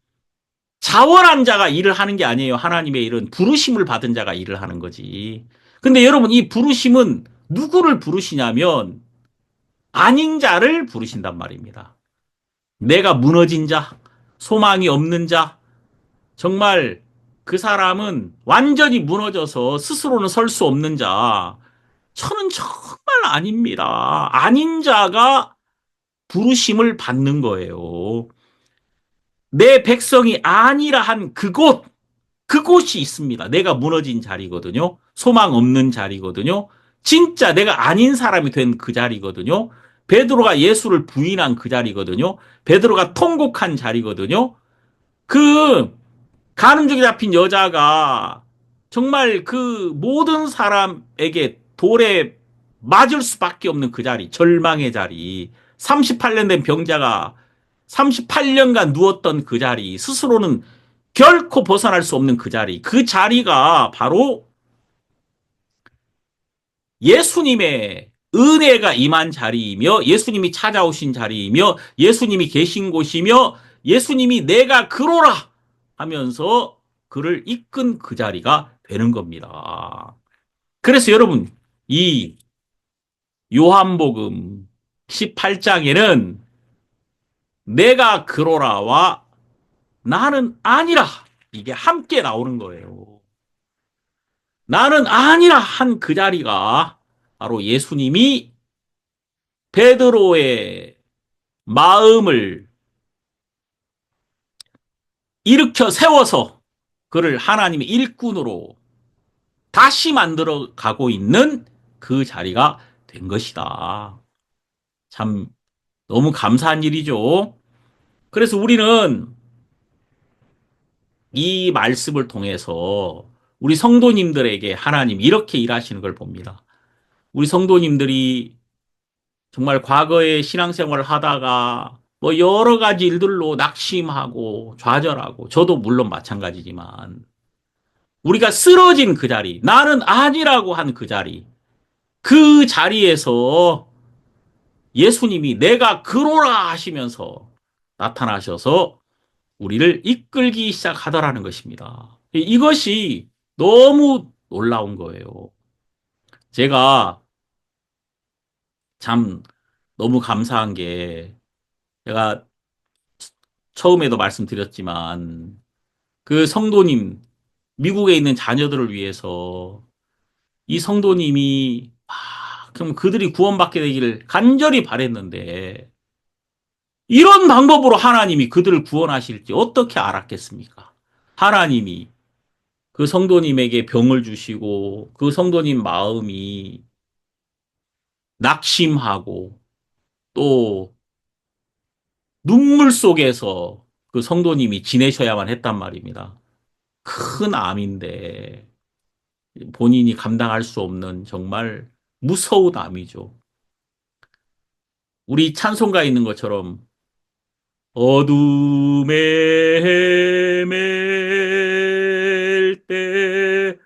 자원한 자가 일을 하는 게 아니에요. 하나님의 일은 부르심을 받은 자가 일을 하는 거지. 근데 여러분, 이 부르심은 누구를 부르시냐면 아닌 자를 부르신단 말입니다. 내가 무너진 자, 소망이 없는 자, 정말 그 사람은 완전히 무너져서 스스로는 설 수 없는 자, 저는 정말 아닙니다. 아닌 자가 부르심을 받는 거예요. 내 백성이 아니라 한 그곳이 있습니다. 내가 무너진 자리거든요. 소망 없는 자리거든요. 진짜 내가 아닌 사람이 된 그 자리거든요. 베드로가 예수를 부인한 그 자리거든요. 베드로가 통곡한 자리거든요. 그 간음죄에 잡힌 여자가 정말 그 모든 사람에게 돌에 맞을 수밖에 없는 그 자리, 절망의 자리, 38년 된 병자가 38년간 누웠던 그 자리, 스스로는 결코 벗어날 수 없는 그 자리, 그 자리가 바로 예수님의 은혜가 임한 자리이며 예수님이 찾아오신 자리이며 예수님이 계신 곳이며 예수님이 내가 그로라 하면서 그를 이끈 그 자리가 되는 겁니다. 그래서 여러분, 이 요한복음 18장에는 내가 그로라와 나는 아니라 이게 함께 나오는 거예요. 나는 아니라 한 그 자리가 바로 예수님이 베드로의 마음을 일으켜 세워서 그를 하나님의 일꾼으로 다시 만들어 가고 있는 그 자리가 된 것이다. 참 너무 감사한 일이죠. 그래서 우리는 이 말씀을 통해서 우리 성도님들에게 하나님 이렇게 일하시는 걸 봅니다. 우리 성도님들이 정말 과거에 신앙생활을 하다가 뭐 여러 가지 일들로 낙심하고 좌절하고 저도 물론 마찬가지지만 우리가 쓰러진 그 자리, 나는 아니라고 한 그 자리, 그 자리에서 예수님이 내가 그로라 하시면서 나타나셔서 우리를 이끌기 시작하더라는 것입니다. 이것이 너무 놀라운 거예요. 제가 참 너무 감사한 게 제가 처음에도 말씀드렸지만 그 성도님, 미국에 있는 자녀들을 위해서 이 성도님이 그럼 그들이 구원받게 되기를 간절히 바랬는데 이런 방법으로 하나님이 그들을 구원하실지 어떻게 알았겠습니까? 하나님이 그 성도님에게 병을 주시고 그 성도님 마음이 낙심하고 또 눈물 속에서 그 성도님이 지내셔야만 했단 말입니다. 큰 암인데 본인이 감당할 수 없는 정말 무서운 암이죠. 우리 찬송가에 있는 것처럼 어둠에 헤맬 때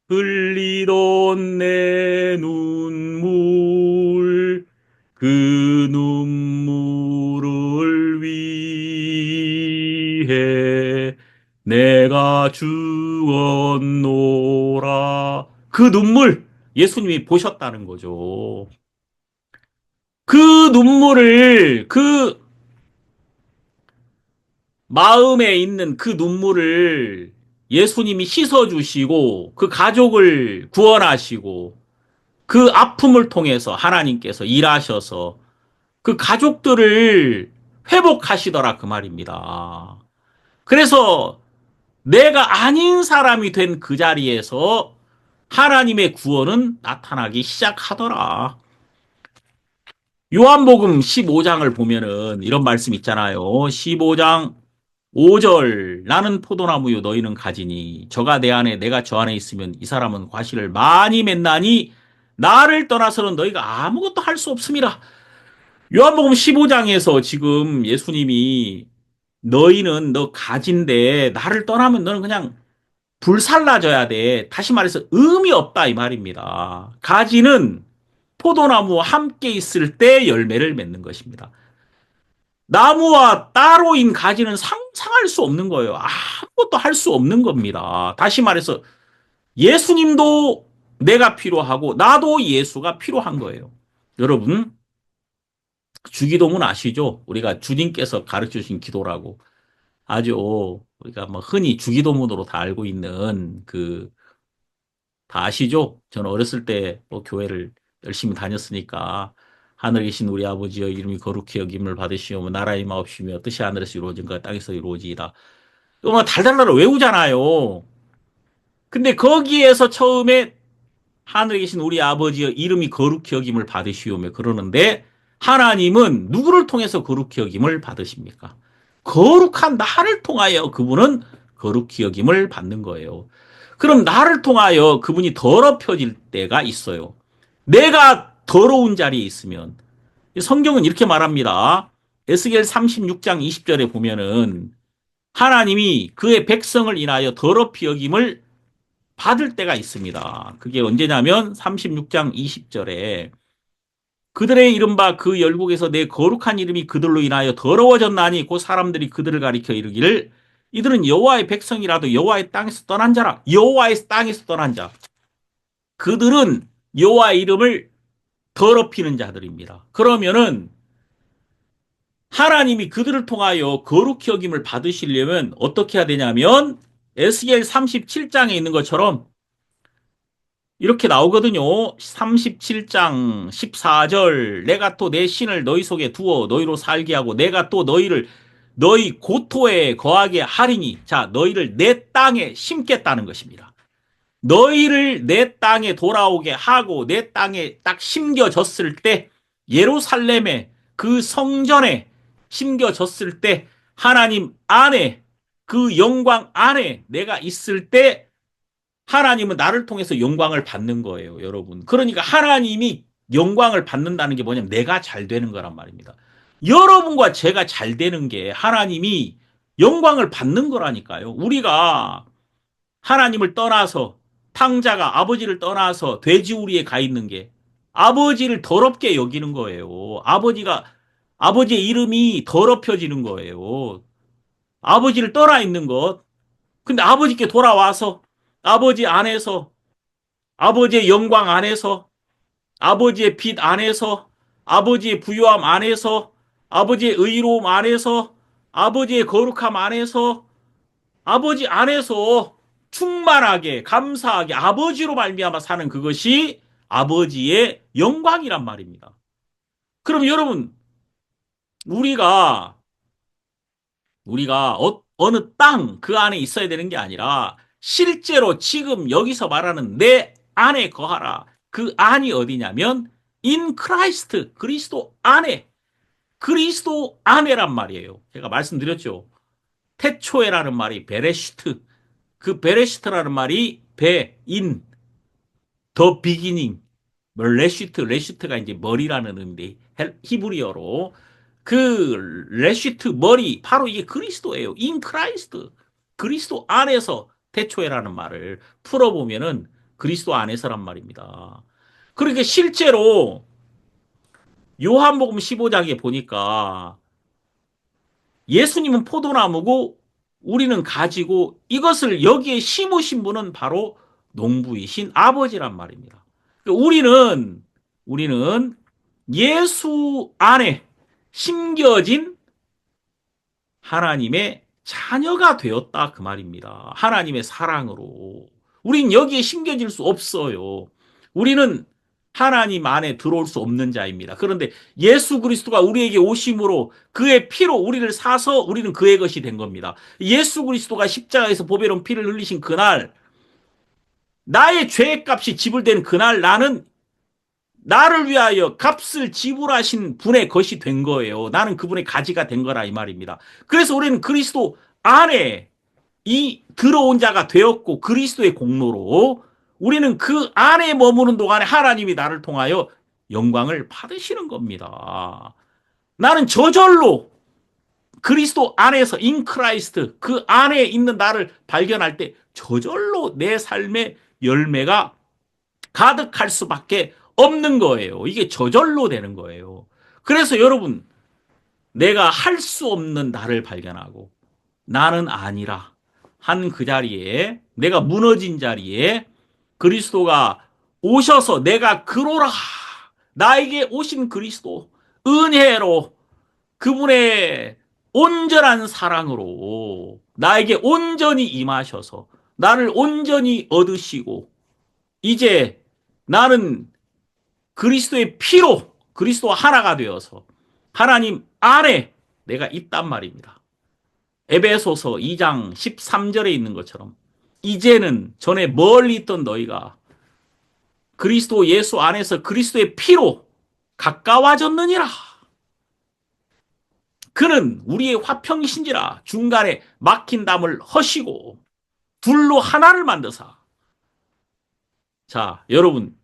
흘리던 내 눈물 그 눈물을 위해 내가 주었노라 그 눈물 예수님이 보셨다는 거죠. 그 눈물을 그 마음에 있는 그 눈물을 예수님이 씻어주시고 그 가족을 구원하시고 그 아픔을 통해서 하나님께서 일하셔서 그 가족들을 회복하시더라 그 말입니다. 그래서 내가 아닌 사람이 된 그 자리에서 하나님의 구원은 나타나기 시작하더라. 요한복음 15장을 보면은 이런 말씀 있잖아요. 15장 5절 나는 포도나무요 너희는 가지니 저가 내 안에 내가 저 안에 있으면 이 사람은 과실을 많이 맺나니 나를 떠나서는 너희가 아무것도 할 수 없습니다. 요한복음 15장에서 지금 예수님이 너희는 너 가진데 나를 떠나면 너는 그냥 불살라져야 돼. 다시 말해서 의미 없다 이 말입니다. 가지는 포도나무와 함께 있을 때 열매를 맺는 것입니다. 나무와 따로인 가지는 상상할 수 없는 거예요. 아무것도 할 수 없는 겁니다. 다시 말해서 예수님도 내가 필요하고 나도 예수가 필요한 거예요. 여러분, 주기도문 아시죠? 우리가 주님께서 가르쳐 주신 기도라고 아주 우리가 뭐 흔히 주기도문으로 다 알고 있는 다 아시죠? 저는 어렸을 때 교회를 열심히 다녔으니까 하늘에 계신 우리 아버지여 이름이 거룩히 여김을 받으시오며 나라의 마옵시며 뜻이 하늘에서 이루어진 것 땅에서 이루어지이다. 이거 뭐 달달달 외우잖아요. 근데 거기에서 처음에 하늘에 계신 우리 아버지여 이름이 거룩히 여김을 받으시오며 그러는데 하나님은 누구를 통해서 거룩히 여김을 받으십니까? 거룩한 나를 통하여 그분은 거룩히 여김을 받는 거예요. 그럼 나를 통하여 그분이 더럽혀질 때가 있어요. 내가 더러운 자리에 있으면 성경은 이렇게 말합니다. 에스겔 36장 20절에 보면은 하나님이 그의 백성을 인하여 더럽히 여김을 받을 때가 있습니다. 그게 언제냐면 36장 20절에 그들의 이른바 그 열국에서 내 거룩한 이름이 그들로 인하여 더러워졌나니 그 사람들이 그들을 가리켜 이르기를 이들은 여호와의 백성이라도 여호와의 땅에서 떠난 자라. 여호와의 땅에서 떠난 자. 그들은 여호와의 이름을 더럽히는 자들입니다. 그러면은 하나님이 그들을 통하여 거룩히 여김을 받으시려면 어떻게 해야 되냐면 에스겔 37장에 있는 것처럼 이렇게 나오거든요. 37장 14절 내가 또 내 신을 너희 속에 두어 너희로 살게 하고 내가 또 너희를 너희 고토에 거하게 하리니 자 너희를 내 땅에 심겠다는 것입니다. 너희를 내 땅에 돌아오게 하고 내 땅에 딱 심겨졌을 때 예루살렘에 그 성전에 심겨졌을 때 하나님 안에 그 영광 안에 내가 있을 때 하나님은 나를 통해서 영광을 받는 거예요, 여러분. 그러니까 하나님이 영광을 받는다는 게 뭐냐면 내가 잘 되는 거란 말입니다. 여러분과 제가 잘 되는 게 하나님이 영광을 받는 거라니까요. 우리가 하나님을 떠나서 탕자가 아버지를 떠나서 돼지우리에 가 있는 게 아버지를 더럽게 여기는 거예요. 아버지의 이름이 더럽혀지는 거예요. 아버지를 떠나 있는 것. 근데 아버지께 돌아와서 아버지 안에서 아버지의 영광 안에서 아버지의 빛 안에서 아버지의 부유함 안에서 아버지의 의로움 안에서 아버지의 거룩함 안에서 아버지 안에서 충만하게 감사하게 아버지로 말미암아 사는 그것이 아버지의 영광이란 말입니다. 그럼 여러분 우리가 어느 땅 그 안에 있어야 되는 게 아니라 실제로 지금 여기서 말하는 내 안에 거하라. 그 안이 어디냐면 in Christ 그리스도 안에란 말이에요. 제가 말씀드렸죠. 태초에라는 말이 베레시트 그 베레시트라는 말이 인, 더 비기닝 레시트가 이제 머리라는 의미인데 히브리어로 그 레시트 머리 바로 이게 그리스도예요. 인 크라이스트 그리스도 안에서 태초에라는 말을 풀어보면은 그리스도 안에서란 말입니다. 그러니까 실제로 요한복음 15장에 보니까 예수님은 포도나무고 우리는 가지고 이것을 여기에 심으신 분은 바로 농부이신 아버지란 말입니다. 우리는 예수 안에 심겨진 하나님의 자녀가 되었다 그 말입니다. 하나님의 사랑으로. 우린 여기에 심겨질 수 없어요. 우리는 하나님 안에 들어올 수 없는 자입니다. 그런데 예수 그리스도가 우리에게 오심으로 그의 피로 우리를 사서 우리는 그의 것이 된 겁니다. 예수 그리스도가 십자가에서 보배로운 피를 흘리신 그날, 나의 죄값이 지불된 그날 나를 위하여 값을 지불하신 분의 것이 된 거예요. 나는 그분의 가지가 된 거라 이 말입니다. 그래서 우리는 그리스도 안에 이 들어온 자가 되었고 그리스도의 공로로 우리는 그 안에 머무는 동안에 하나님이 나를 통하여 영광을 받으시는 겁니다. 나는 저절로 그리스도 안에서 인크라이스트 그 안에 있는 나를 발견할 때 저절로 내 삶의 열매가 가득할 수밖에 없는 거예요. 이게 저절로 되는 거예요. 그래서 여러분, 내가 할 수 없는 나를 발견하고 나는 아니라 한 그 자리에 내가 무너진 자리에 그리스도가 오셔서 내가 그로라 나에게 오신 그리스도 은혜로 그분의 온전한 사랑으로 나에게 온전히 임하셔서 나를 온전히 얻으시고 이제 나는 그리스도의 피로 그리스도와 하나가 되어서 하나님 안에 내가 있단 말입니다. 에베소서 2장 13절에 있는 것처럼 이제는 전에 멀리 있던 너희가 그리스도 예수 안에서 그리스도의 피로 가까워졌느니라. 그는 우리의 화평이신지라 중간에 막힌 담을 허시고 둘로 하나를 만드사. 자, 여러분,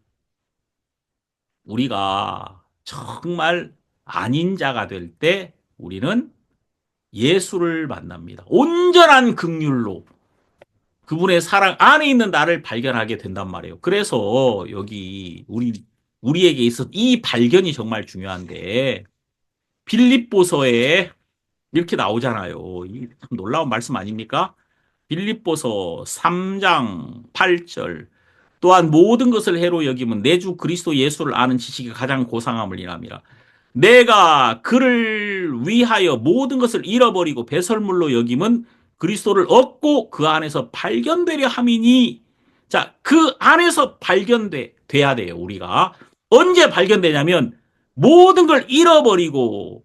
우리가 정말 아닌 자가 될 때 우리는 예수를 만납니다. 온전한 긍휼로 그분의 사랑 안에 있는 나를 발견하게 된단 말이에요. 그래서 여기 우리에게 있어 이 발견이 정말 중요한데 빌립보서에 이렇게 나오잖아요. 이 참 놀라운 말씀 아닙니까? 빌립보서 3장 8절 또한 모든 것을 해로 여기면 내 주 그리스도 예수를 아는 지식이 가장 고상함을 인함이라. 내가 그를 위하여 모든 것을 잃어버리고 배설물로 여김은 그리스도를 얻고 그 안에서 발견되려 함이니 자, 그 안에서 돼야 돼요, 우리가. 언제 발견되냐면 모든 걸 잃어버리고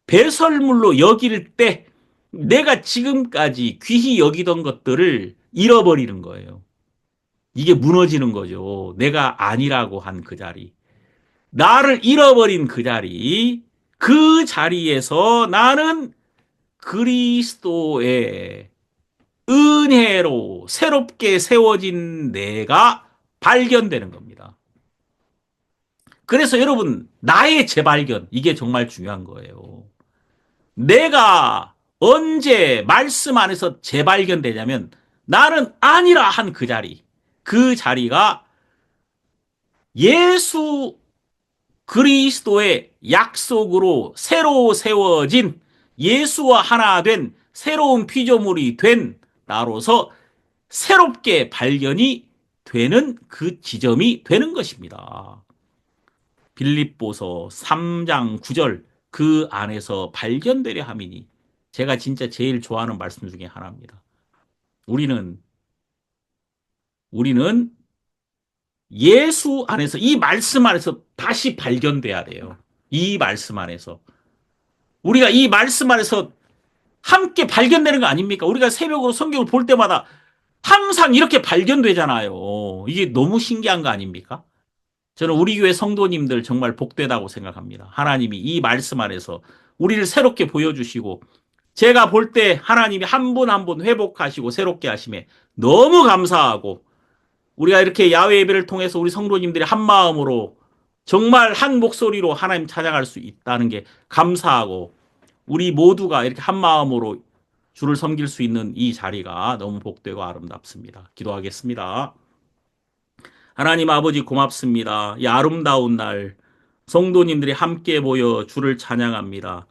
배설물로 여길 때 내가 지금까지 귀히 여기던 것들을 잃어버리는 거예요. 이게 무너지는 거죠. 내가 아니라고 한 그 자리. 나를 잃어버린 그 자리에서 나는 그리스도의 은혜로 새롭게 세워진 내가 발견되는 겁니다. 그래서 여러분, 나의 재발견, 이게 정말 중요한 거예요. 내가 언제 말씀 안에서 재발견되냐면 나는 아니라 한 그 자리가 예수 그리스도의 약속으로 새로 세워진 예수와 하나 된 새로운 피조물이 된 나로서 새롭게 발견이 되는 그 지점이 되는 것입니다. 빌립보서 3장 9절 그 안에서 발견되려 함이니 제가 진짜 제일 좋아하는 말씀 중에 하나입니다. 우리는 예수 안에서 이 말씀 안에서 다시 발견돼야 돼요. 이 말씀 안에서. 우리가 이 말씀 안에서 함께 발견되는 거 아닙니까? 우리가 새벽으로 성경을 볼 때마다 항상 이렇게 발견되잖아요. 이게 너무 신기한 거 아닙니까? 저는 우리 교회 성도님들 정말 복되다고 생각합니다. 하나님이 이 말씀 안에서 우리를 새롭게 보여주시고 제가 볼 때 하나님이 한 분 한 분 회복하시고 새롭게 하심에 너무 감사하고 우리가 이렇게 야외 예배를 통해서 우리 성도님들이 한 마음으로 정말 한 목소리로 하나님 찬양할 수 있다는 게 감사하고 우리 모두가 이렇게 한 마음으로 주를 섬길 수 있는 이 자리가 너무 복되고 아름답습니다. 기도하겠습니다. 하나님 아버지 고맙습니다. 이 아름다운 날 성도님들이 함께 모여 주를 찬양합니다.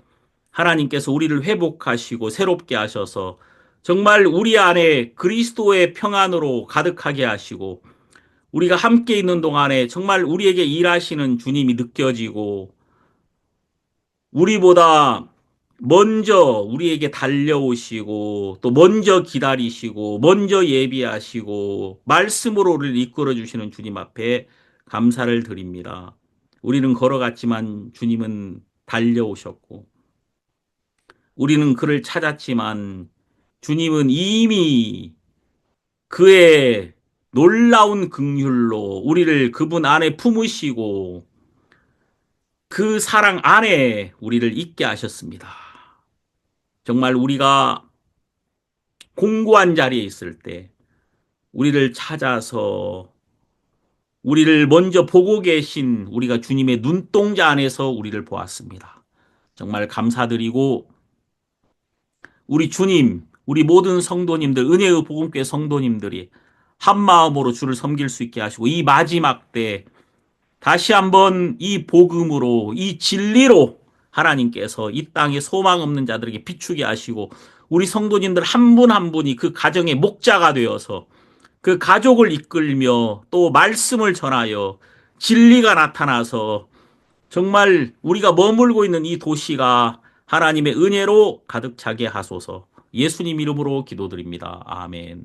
하나님께서 우리를 회복하시고 새롭게 하셔서 정말 우리 안에 그리스도의 평안으로 가득하게 하시고 우리가 함께 있는 동안에 정말 우리에게 일하시는 주님이 느껴지고 우리보다 먼저 우리에게 달려오시고 또 먼저 기다리시고 먼저 예비하시고 말씀으로 우리를 이끌어 주시는 주님 앞에 감사를 드립니다. 우리는 걸어갔지만 주님은 달려오셨고 우리는 그를 찾았지만 주님은 이미 그의 놀라운 긍휼로 우리를 그분 안에 품으시고 그 사랑 안에 우리를 있게 하셨습니다. 정말 우리가 공고한 자리에 있을 때 우리를 찾아서 우리를 먼저 보고 계신 우리가 주님의 눈동자 안에서 우리를 보았습니다. 정말 감사드리고 우리 주님, 우리 모든 성도님들, 은혜의 복음교회 성도님들이 한 마음으로 주를 섬길 수 있게 하시고 이 마지막 때 다시 한번 이 복음으로 이 진리로 하나님께서 이 땅에 소망 없는 자들에게 비추게 하시고 우리 성도님들 한 분 한 분이 그 가정의 목자가 되어서 그 가족을 이끌며 또 말씀을 전하여 진리가 나타나서 정말 우리가 머물고 있는 이 도시가 하나님의 은혜로 가득 차게 하소서. 예수님 이름으로 기도드립니다. 아멘.